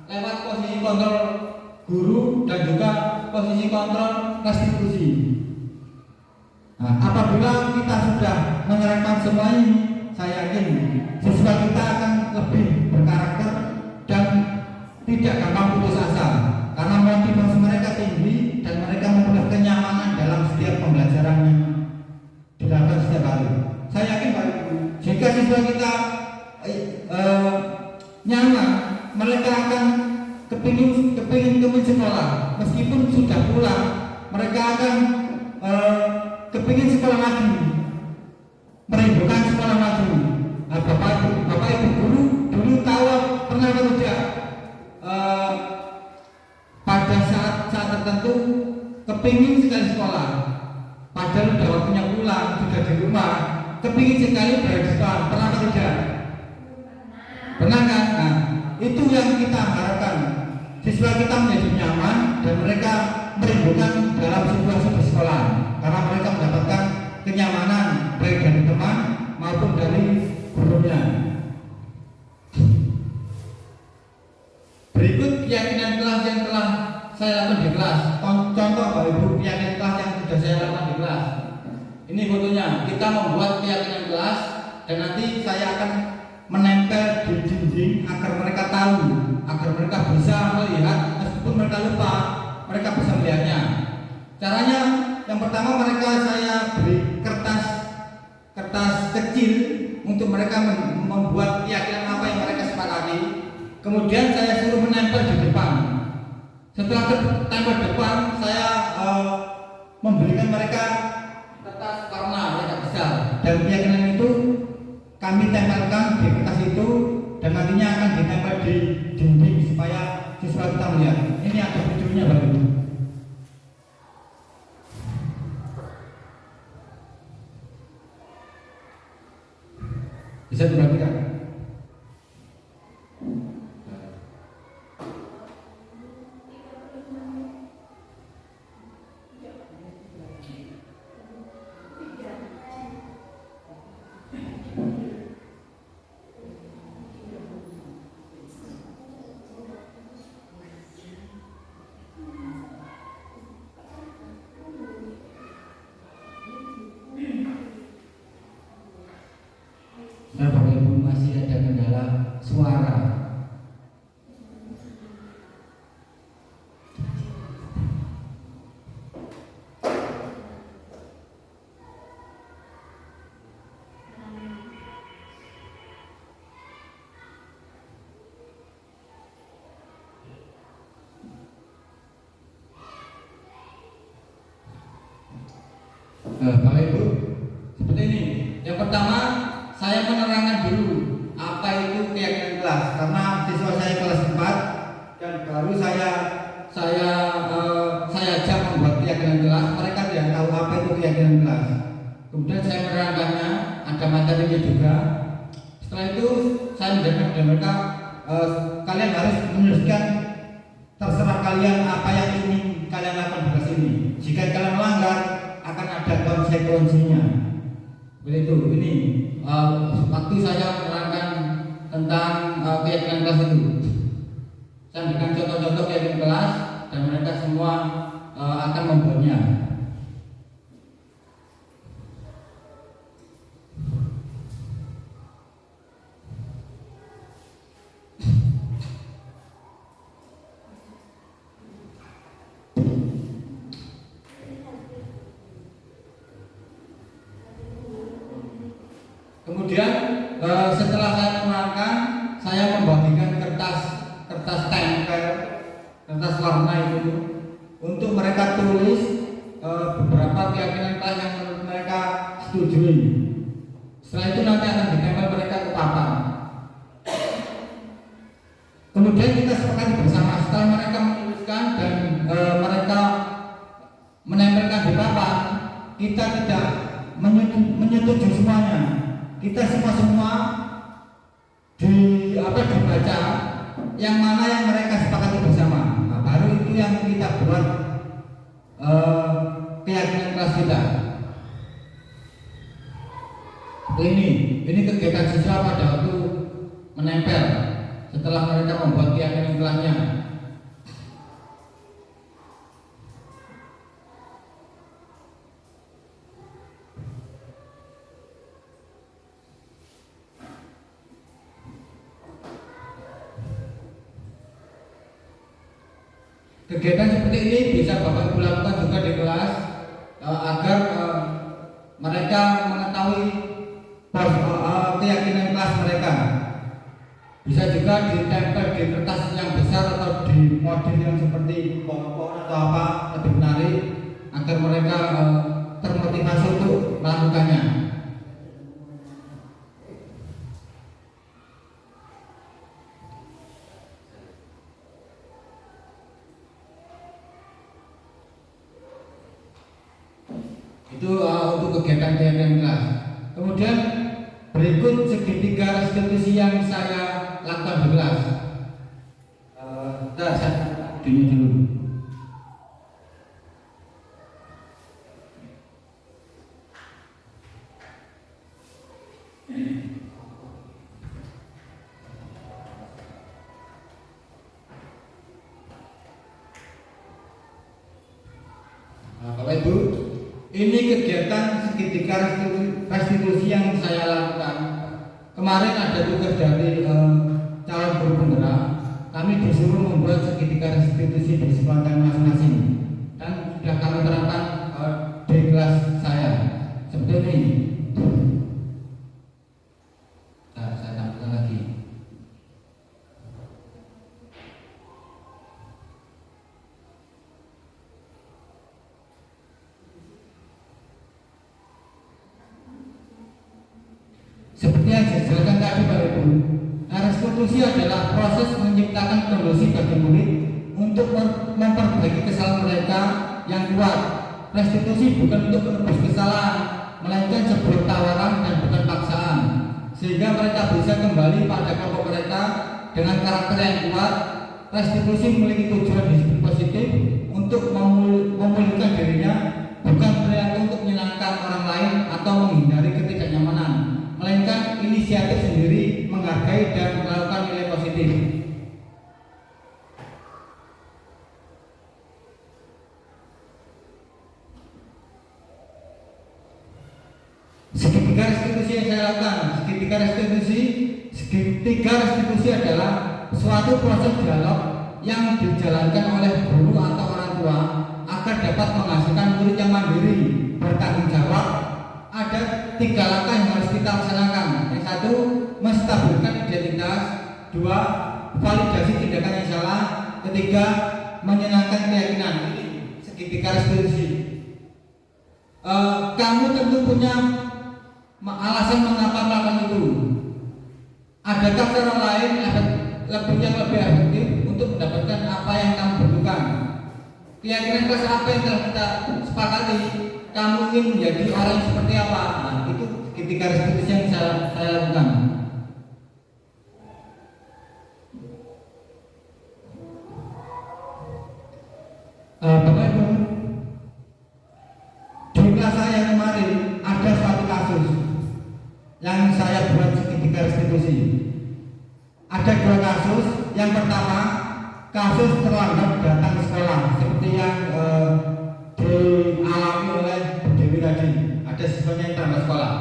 lewat posisi kontrol guru dan juga posisi kontrol restitusi. Nah, apabila kita sudah menerapkan semua ini, saya yakin siswa kita akan lebih berkarakter dan tidak gampang putus asa, karena motivasi mereka tinggi dan mereka mempunyai kenyamanan dalam setiap pembelajaran yang dilakukan setiap hari. Saya yakin Pak Ibu, jika siswa kita nyaman, mereka akan kepingin sekolah, meskipun sudah pulang, mereka akan kepingin sekolah lagi, merindukan sekolah lagi. Nah, Bapak Ibu guru dulu tahu pernah atau tidak pada kepingin sekali sekolah, padahal udah waktunya pulang, sudah di rumah, kepingin sekali berada di sekolah. Pernah atau tidak? Pernah kan? Nah, itu yang kita harapkan, siswa kita menjadi nyaman dan mereka merindukan dalam situasi di sekolah, karena mereka mendapatkan kenyamanan baik dari teman maupun dari gurunya. Berikut keyakinan kelas yang telah saya lakukan di kelas. Contoh Bapak Ibu keyakinan kelas yang sudah saya lakukan di kelas. Ini fotonya. Kita membuat keyakinan kelas dan nanti saya akan menempel di dinding agar mereka tahu, agar mereka bisa melihat meskipun mereka lupa, mereka bisa melihatnya. Caranya yang pertama saya beri kertas kecil untuk mereka membuat keyakinan apa yang mereka sepakati. Kemudian saya suruh menempel di depan. Setelah tempel depan, saya memberikan mereka kertas warna yang besar. Dan keyakinan itu kami tempelkan di kertas itu dan nantinya akan ditempel di dinding supaya siswa kita melihat. Ini ada videonya Bapak Ibu. Bisa diperhatikan. Nah, Bapak Ibu masih ada kendala suara. Bapak Ibu, seperti ini. Yang pertama, saya menerangkan dulu apa itu keyakinan kelas, karena siswa saya kelas 4 dan baru saya ajak membuat keyakinan kelas. Mereka tidak tahu apa itu keyakinan kelas. Kemudian saya menerangkannya, ada materinya juga. Setelah itu saya menjelaskan kepada mereka, kalian harus menuliskan terserah kalian apa yang ingin kalian lakukan di kelas ini. Jika kalian melanggar, akan ada konsekuensinya. Begitu. Ini waktu saya menerangkan tentang keyakinan kelas itu, saya berikan contoh-contoh keyakinan kelas dan mereka semua akan membuatnya. Kemudian setelah saya menerangkan, saya membagikan kertas tempel, kertas warna itu untuk mereka tulis beberapa keyakinan kelas yang menurut mereka setujui. Setelah itu nanti akan ditempel mereka ke papan. Kemudian kita sepakati bersama, setelah mereka menuliskan dan mereka menempelkan di papan, kita tidak menyetujui semuanya. Kita semua dibaca yang mana yang mereka sepakati bersama. Nah, baru itu yang kita buat keyakinan kelas kita. Ini kegiatan siswa pada waktu menempel setelah mereka membuat keyakinan kelasnya. Kegiatan seperti ini bisa Bapak Ibu lakukan juga di kelas agar mereka mengetahui keyakinan kelas mereka. Bisa juga ditempel di kertas yang besar atau di model yang seperti pohon-pohon atau apa, lebih menarik agar mereka termotivasi untuk melakukannya. Itu untuk kegiatan-kegiatan kelas. Kemudian berikut segitiga restitusi yang saya lakukan di kelas. Saya dulu. Bapak Ibu, ini kegiatan segitiga restitusi yang saya lakukan. Kemarin ada tugas dari calon guru penggerak. Kami disuruh membuat segitiga restitusi di sekolah kami masing-masing, dan sudah kami terapkan di kelas saya seperti ini. Nah, saya tampilkan lagi. Seperti yang saya jelaskan tadi Bapak Ibu, restitusi adalah proses menciptakan kondisi bagi murid untuk memperbaiki kesalahan mereka yang kuat. Restitusi bukan untuk menebus kesalahan, melainkan sebuah tawaran dan bukan paksaan, sehingga mereka bisa kembali pada kelompok mereka dengan karakter yang kuat. Restitusi memiliki tujuan disiplin positif untuk memulihkan dirinya, bukan perilaku untuk menyenangkan orang lain atau menghindari ketidaknyamanan, melainkan inisiatif sendiri, menghargai dan melakukan nilai positif. Segitiga restitusi yang saya lakukan, segitiga restitusi adalah suatu proses dialog yang dijalankan oleh guru atau orang tua agar dapat menghasilkan murid yang mandiri, bertanggung jawab. Ada 3 langkah yang harus kita laksanakan. Yang satu, menstabilkan identitas. 2, validasi tindakan yang salah. 3, menyenangkan keyakinan. Ini segitiga restitusi. Kamu tentu punya alasan mengapa melakukan itu. Adakah cara lain lebih efektif untuk mendapatkan apa yang kamu butuhkan? Keyakinan kelas apa yang telah kita sepakati? Kamu ingin menjadi orang yang seperti apa? Nah, itu ketika restitusi yang saya lakukan. Bapak Ibu, di kelas saya kemarin ada suatu kasus yang saya buat segitiga restitusi. Ada 2 kasus. Yang pertama, kasus terlambat datang ke sekolah, seperti yang dialami oleh Dewi tadi. Ada siswanya yang terlambat sekolah.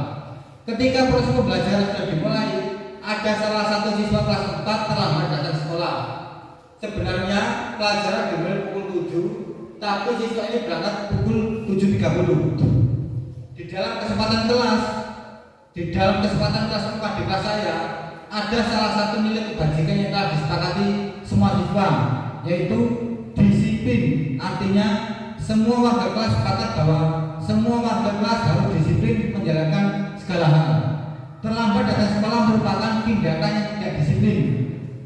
Ketika proses pembelajaran sudah dimulai, ada salah satu siswa kelas 4 terlambat datang sekolah. Sebenarnya pelajaran dimulai pukul 7, tapi siswa ini berangkat pukul 7.30. Di dalam kesempatan kelas 4 di kelas saya, ada salah satu nilai kebajikan yang telah disepakati semua siswa, yaitu disiplin. Artinya semua warga kelas sepakat bahwa semua warga kelas harus disiplin menjalankan segala hal. Terlambat datang sekolah merupakan tindakan yang tidak disiplin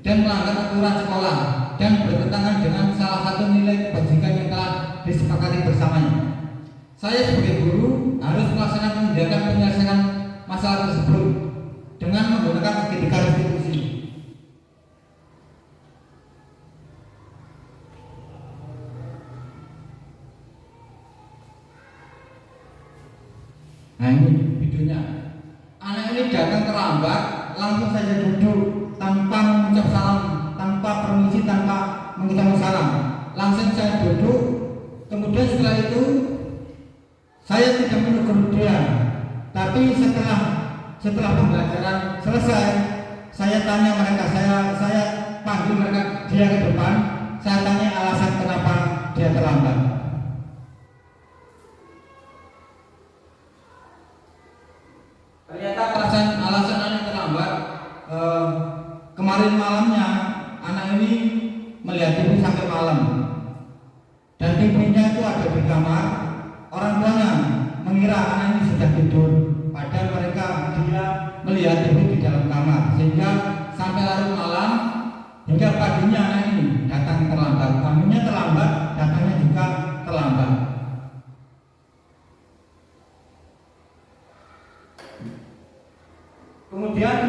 dan melanggar aturan sekolah dan bertentangan dengan salah satu nilai kebajikan yang telah disepakati bersamanya. Saya sebagai guru harus melaksanakan tindakan penyelesaian masalah tersebut dengan menggunakan segitiga restitusi. Nah, ini videonya. Anak ini datang terlambat, langsung saja duduk tanpa mengucap salam, tanpa permisi, tanpa mengucap salam. Langsung saya duduk. Kemudian setelah itu saya tidak menegur dia, tapi setelah pembelajaran selesai, saya tanya mereka, saya panggil mereka dia ke depan, saya tanya alasan kenapa dia terlambat. Ternyata alasan anak terlambat, kemarin malamnya anak ini melihat TV sampai malam, dan TV-nya itu ada di kamar. Orang tuanya mengira anak ini sudah tidur, padahal dia melihat TV di dalam kamar, sehingga sampai larut malam hingga paginya anak ini datang terlambat. Bangunnya terlambat, datangnya juga terlambat. Kemudian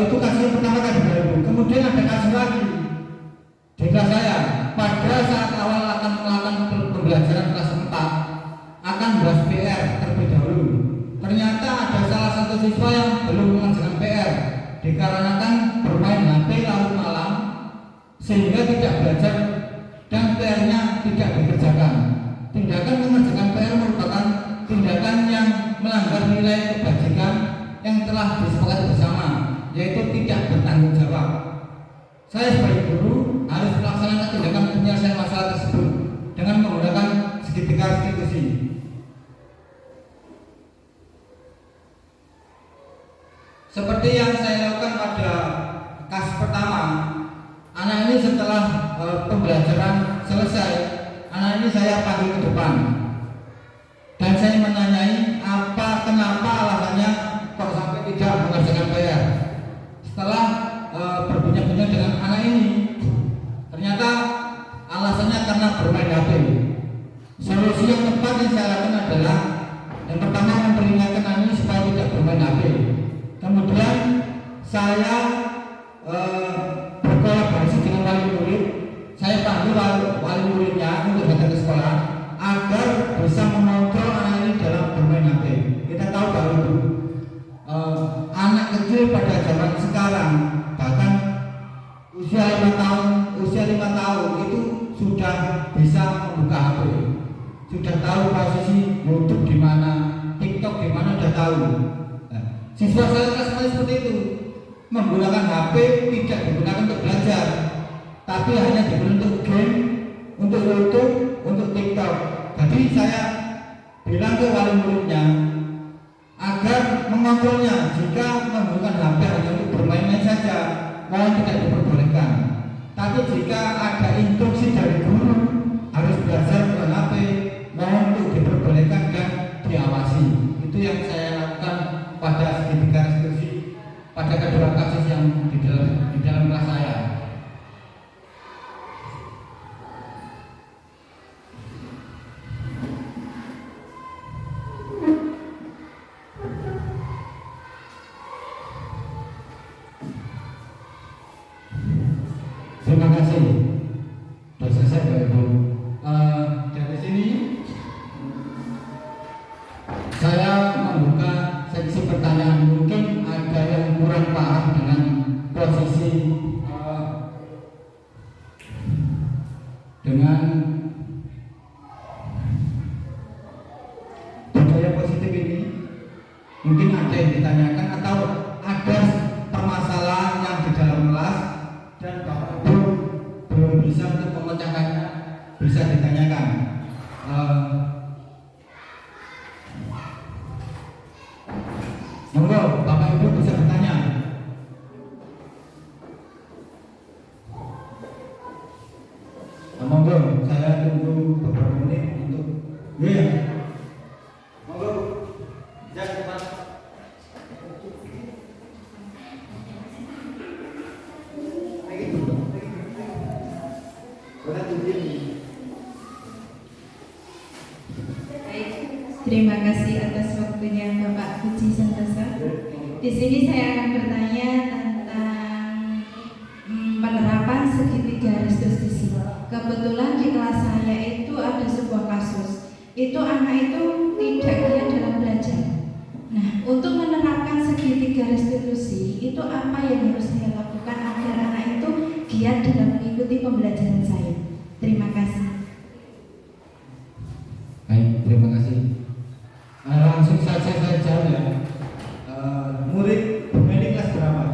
itu kasus yang pertama kali 2000. Kemudian ada kasus lagi di kelas saya. Pada saat awal akan melakukan pembelajaran kelas 4 akan bahas PR terlebih dahulu. Ternyata ada salah satu siswa yang belum mengerjakan PR dikarenakan bermain HP larut malam sehingga tidak belajar dan PR-nya tidak dikerjakan. Tindakan mengerjakan PR merupakan tindakan yang melanggar nilai kebajikan yang telah disepakati bersama, yaitu tidak bertanggung jawab. Saya sebagai guru harus melaksanakan tindakan penyelesaian masalah tersebut dengan menggunakan segitiga restitusi. Seperti yang saya lakukan pada kasus pertama, anak ini setelah pembelajaran selesai, anak ini saya panggil ke depan dan saya menanyai kenapa alasannya kok sampai tidak mengerjakan PR. Setelah berbincang-bincang dengan anak ini, ternyata alasannya karena bermain HP. Solusi yang tepat yang saya lakukan adalah yang pertama memperingatkan anak ini supaya tidak bermain HP. Kemudian saya berkolaborasi dengan wali murid. Saya panggil wali muridnya untuk datang ke sekolah agar bisa mengontrol anak ini dalam bermain HP. Kita tahu bahwa anak kecil pada zaman sekarang bahkan usia 5 tahun itu sudah bisa membuka HP, sudah tahu posisi YouTube di mana, TikTok di mana, sudah tahu. Siswa saya kelas seperti itu, menggunakan HP tidak digunakan untuk belajar, tapi hanya digunakan untuk game, untuk YouTube, untuk TikTok. Jadi saya bilang ke wali muridnya agar mengontrolnya. Jika menggunakan HP hanya untuk bermain-main saja, mohon tidak diperbolehkan. Tapi jika ada instruksi dari guru harus belajar dengan HP, mohon untuk diperbolehkan dan diawasi. Itu yang saya lakukan pada segitiga restitusi pada kedua kasus yang di dalam kelas saya. Terima kasih. Sudah selesai Pak Ibu. Dari sini saya membuka seksi pertanyaan. Mungkin ada yang kurang paham dengan posisi dengan budaya positif ini. Mungkin ada yang ditanyakan atau ada permasalahan yang di dalam kelas dan Bapak Ibu belum bisa untuk memecahkannya, bisa ditanyakan. Monggo Bapak Ibu bisa bertanya. Monggo, saya tunggu beberapa menit untuk monggo ya cepat. Terima kasih atas waktunya Bapak Puji Santosa. Di sini saya akan bertanya tentang penerapan segitiga restitusi. Kebetulan di kelas saya itu ada sebuah kasus. Itu anak itu tidak giat dalam belajar. Nah, untuk menerapkan segitiga restitusi itu apa yang harus saya lakukan agar anak itu giat dalam mengikuti pembelajaran saya? Terima kasih. Baik, terima kasih. Langsung saja saya jawab ya. Murid bermain kelas berapa?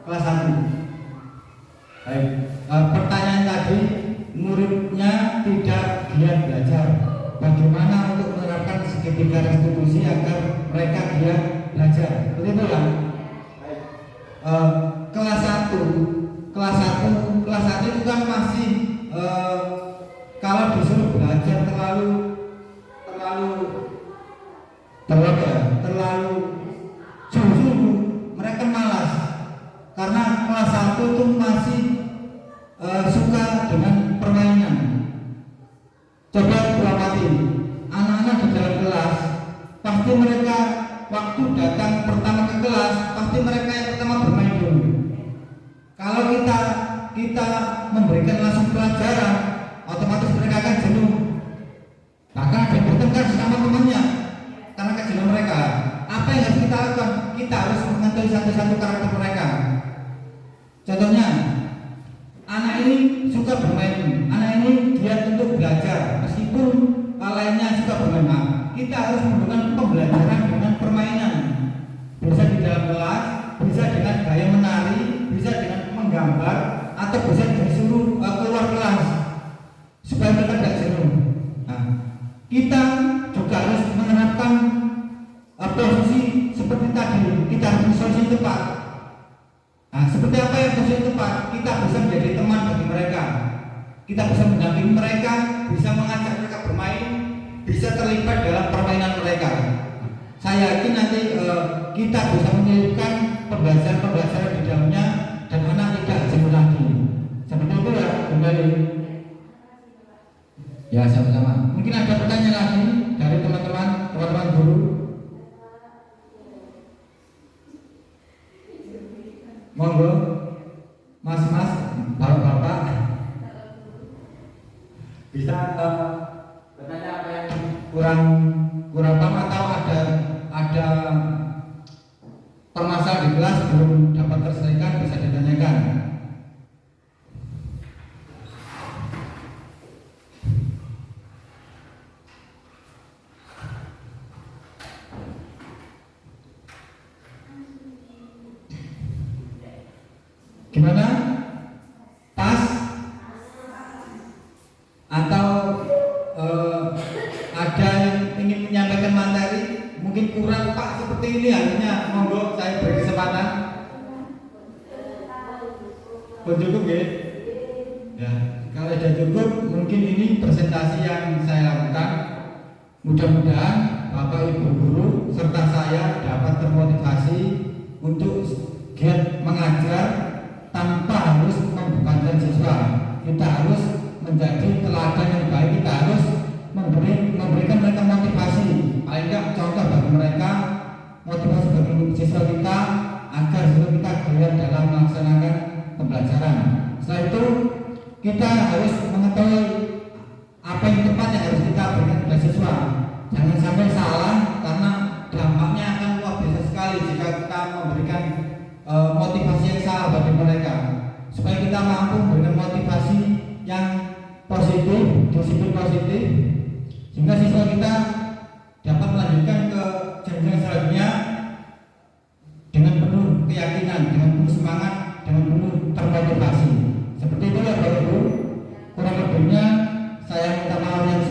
Kelas 1. Baik. Pertanyaan tadi, muridnya tidak giat belajar. Bagaimana untuk menerapkan segitiga restitusi agar mereka giat belajar? Betul ya? Baik. Kelas 1 itu kan masih kalau disuruh belajar terlalu sungguh-sungguh, mereka malas karena kelas 1 itu masih suka dengan permainan. Coba amati anak-anak di dalam kelas, pasti mereka waktu datang pertama ke kelas, pasti mereka yang pertama bermain dulu. Kalau kita memberikan langsung pelajaran, otomatis mereka akan jenuh. Bahkan ada yang bertengkar sama temannya karena kejenuhan mereka. Apa yang harus kita lakukan? Kita harus mengetahui satu-satu karakter mereka. Contohnya, anak ini suka bermain, anak ini giat untuk belajar, meskipun lainnya suka bermain. Kita harus menggunakan pembelajaran dengan permainan. Bisa di dalam kelas, bisa dengan gaya menari, bisa dengan menggambar, atau bisa disuruh keluar kelas supaya mereka tidak jenuh. Nah, kita juga harus menerapkan posisi seperti tadi. Kita harus posisi tepat. Nah, seperti apa yang posisi tepat? Kita bisa menjadi teman bagi mereka. Kita bisa mendampingi mereka, bisa mengajak mereka bermain, bisa terlibat dalam permainan mereka. Saya yakin nanti kita bisa menyelipkan pembelajaran di dalamnya dan anak tidak jenuh lagi. Seperti itu ya, kembali. Ya, sama-sama. Mungkin ada pertanyaan lagi dari teman-teman guru. Monggo, mas-mas, bapak-bapak, bisa bertanya apa yang kurang paham atau ada permasalahan di kelas belum dapat terselesaikan, bisa ditanyakan. Gimana? Pas? Atau ada yang ingin menyampaikan materi? Mungkin kurang Pak seperti ini, artinya monggo saya beri kesempatan. Cukup ya? Ya, kalau sudah cukup, mungkin ini presentasi yang saya lakukan. Mudah-mudahan Bapak Ibu guru serta saya dapat termotivasi untuk giat mengajar tanpa harus membebankan siswa. Kita harus menjadi teladan yang baik. Kita harus memberikan mereka motivasi, paling tidak contoh bagi mereka, motivasi bagi siswa kita agar siswa kita giat dalam melaksanakan pembelajaran. Setelah itu kita harus mengetahui apa yang tepat yang harus kita berikan kepada siswa. Jangan sampai salah, karena dampaknya akan luar biasa sekali jika kita memberikan motivasi yang salah bagi mereka. Supaya kita mampu memberikan motivasi yang positif, disiplin positif, sehingga siswa kita dapat melanjutkan ke jenjang selanjutnya dengan penuh keyakinan, dengan penuh semangat, dengan penuh termotivasi. Seperti itu ya Bapak Ibu. Kurang lebihnya saya minta maaf yang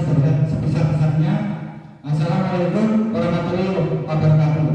sebesar-besarnya. Assalamualaikum warahmatullahi wabarakatuh.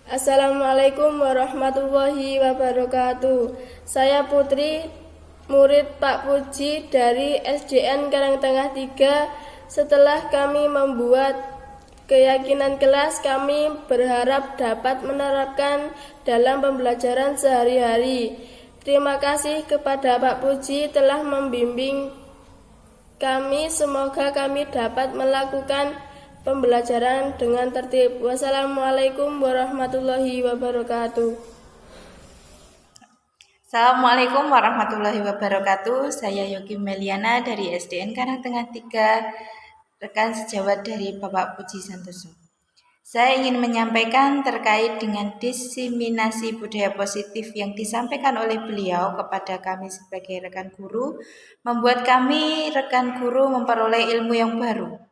Assalamualaikum warahmatullahi wabarakatuh. Saya Putri, murid Pak Puji dari SDN Karangtengah 3. Setelah kami membuat keyakinan kelas, kami berharap dapat menerapkan dalam pembelajaran sehari-hari. Terima kasih kepada Pak Puji telah membimbing kami. Semoga kami dapat melakukan pembelajaran dengan tertib. Wassalamualaikum warahmatullahi wabarakatuh. Assalamualaikum warahmatullahi wabarakatuh. Saya Yogi Meliana dari SDN Karangtengah 3, rekan sejawat dari Bapak Puji Santoso. Saya ingin menyampaikan terkait dengan diseminasi budaya positif yang disampaikan oleh beliau kepada kami sebagai rekan guru, membuat kami rekan guru memperoleh ilmu yang baru.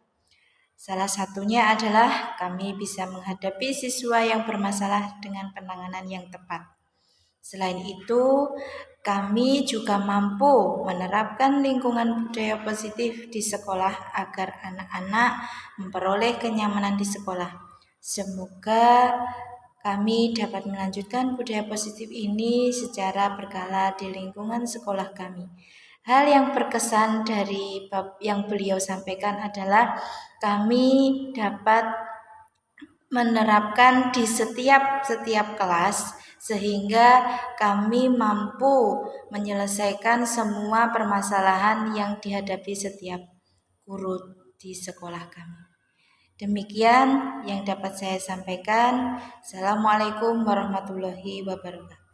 Salah satunya adalah kami bisa menghadapi siswa yang bermasalah dengan penanganan yang tepat. Selain itu, kami juga mampu menerapkan lingkungan budaya positif di sekolah agar anak-anak memperoleh kenyamanan di sekolah. Semoga kami dapat melanjutkan budaya positif ini secara berkala di lingkungan sekolah kami. Hal yang berkesan dari bab yang beliau sampaikan adalah kami dapat menerapkan di setiap kelas sehingga kami mampu menyelesaikan semua permasalahan yang dihadapi setiap guru di sekolah kami. Demikian yang dapat saya sampaikan. Assalamualaikum warahmatullahi wabarakatuh.